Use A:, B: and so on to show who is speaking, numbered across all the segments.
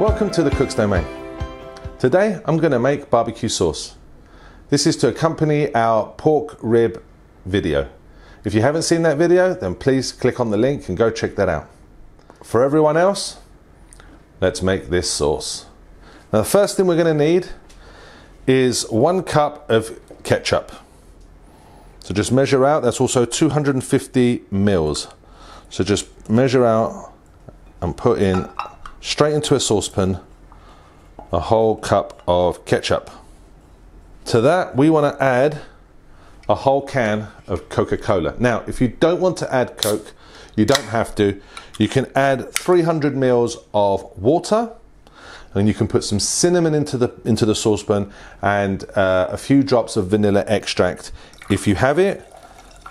A: Welcome to the Cook's Domain. Today I'm going to make barbecue sauce. This is to accompany our pork rib video. If you haven't seen that video, then please click on the link and go check that out. For everyone else, let's make this sauce. Now the first thing we're going to need is 1 cup of ketchup. So just measure out, that's also 250 mils. So just measure out and put in straight into a saucepan a whole cup of ketchup. To that we want to add a whole can of Coca Cola. Now if you don't want to add Coke, you don't have to. You can add 300 mils of water, and you can put some cinnamon into the saucepan and a few drops of vanilla extract if you have it,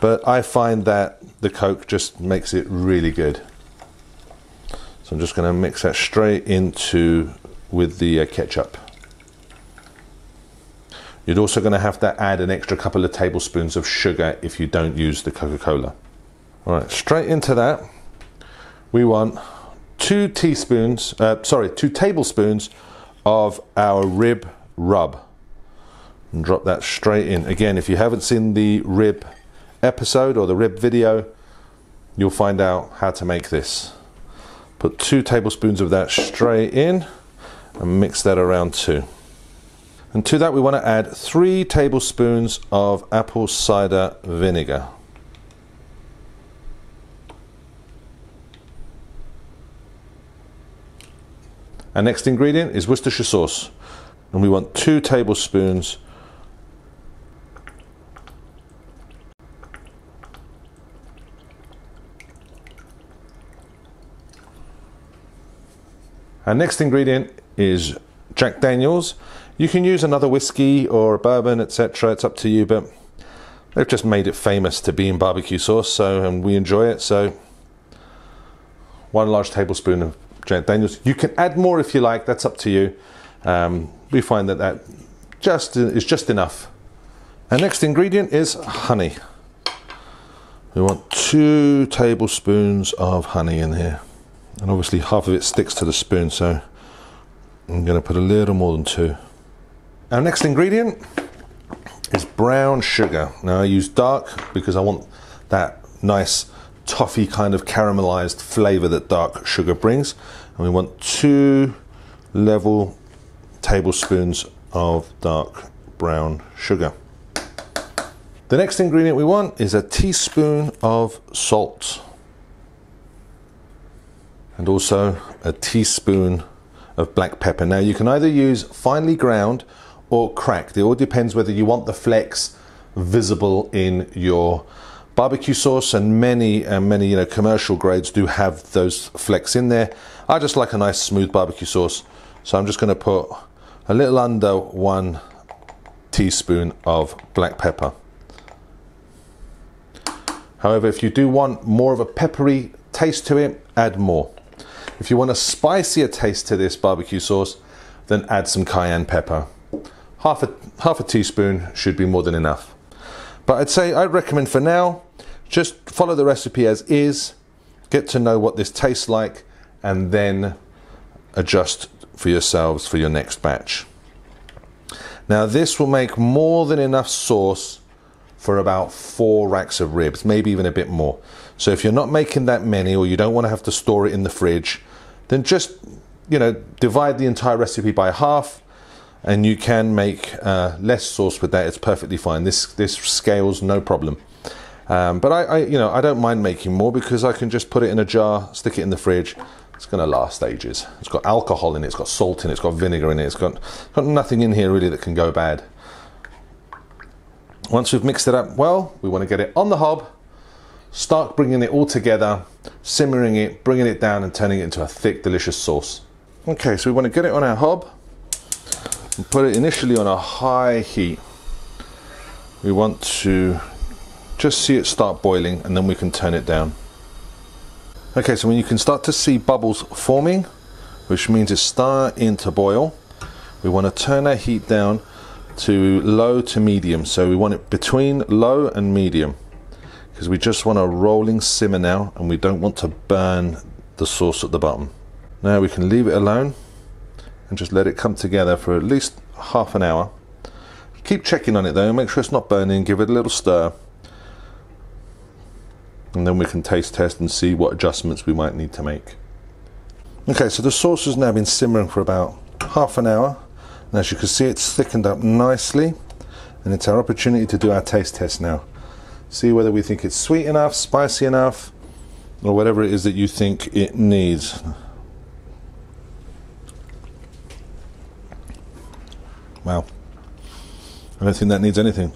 A: but I find that the Coke just makes it really good. So I'm just going to mix that straight into with the ketchup. You're also going to have to add an extra couple of tablespoons of sugar if you don't use the Coca Cola. All right, straight into that we want 2 tablespoons of our rib rub, and drop that straight in. Again, if you haven't seen the rib episode or the rib video, you'll find out how to make this. Put 2 tablespoons of that straight in and mix that around too. And to that we want to add 3 tablespoons of apple cider vinegar. Our next ingredient is Worcestershire sauce, and we want 2 tablespoons. Our next ingredient is Jack Daniels. You can use another whiskey or a bourbon, etc. It's up to you, but they've just made it famous to be in barbecue sauce, and we enjoy it. So 1 large tablespoon of Jack Daniels. You can add more if you like, that's up to you. We find that is just enough. Our next ingredient is honey. We want 2 tablespoons of honey in here. And obviously half of it sticks to the spoon, so I'm going to put a little more than 2. Our next ingredient is brown sugar. Now I use dark because I want that nice toffee kind of caramelized flavor that dark sugar brings. And we want 2 level tablespoons of dark brown sugar. The next ingredient we want is a teaspoon of salt, and also a teaspoon of black pepper. Now you can either use finely ground or cracked. It all depends whether you want the flecks visible in your barbecue sauce, and many commercial grades do have those flecks in there. I just like a nice smooth barbecue sauce, so I'm just going to put a little under 1 teaspoon of black pepper. However, if you do want more of a peppery taste to it, add more. If you want a spicier taste to this barbecue sauce, then add some cayenne pepper. Half a teaspoon should be more than enough. But I'd recommend for now, just follow the recipe as is, get to know what this tastes like, and then adjust for yourselves for your next batch. Now this will make more than enough sauce for about 4 racks of ribs, maybe even a bit more. So if you're not making that many, or you don't want to have to store it in the fridge, then just divide the entire recipe by half, and you can make less sauce with that. It's perfectly fine. This scales no problem. But I don't mind making more because I can just put it in a jar, stick it in the fridge. It's going to last ages. It's got alcohol in it, it's got salt in it, it's got vinegar in it, it's got nothing in here really that can go bad. Once we've mixed it up well, we want to get it on the hob, start bringing it all together, simmering it, bringing it down and turning it into a thick, delicious sauce. Okay, so we want to get it on our hob and put it initially on a high heat. We want to just see it start boiling, and then we can turn it down. Okay, so when you can start to see bubbles forming, which means it's starting to boil, we want to turn our heat down to low to medium. So we want it between low and medium, because we just want a rolling simmer now, and we don't want to burn the sauce at the bottom. Now we can leave it alone and just let it come together for at least half an hour. Keep checking on it though, make sure it's not burning, give it a little stir, and then we can taste test and see what adjustments we might need to make. Okay, so the sauce has now been simmering for about half an hour, and as you can see it's thickened up nicely, and it's our opportunity to do our taste test now. See whether we think it's sweet enough, spicy enough, or whatever it is that you think it needs. Wow, I don't think that needs anything.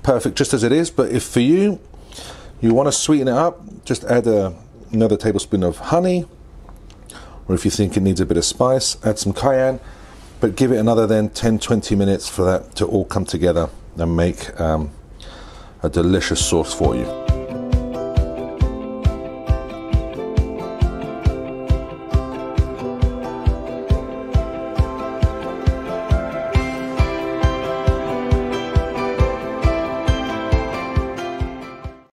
A: Perfect just as it is, but if for you want to sweeten it up, just add another tablespoon of honey, or if you think it needs a bit of spice, add some cayenne, but give it another then 10-20 minutes for that to all come together and make a delicious sauce for you.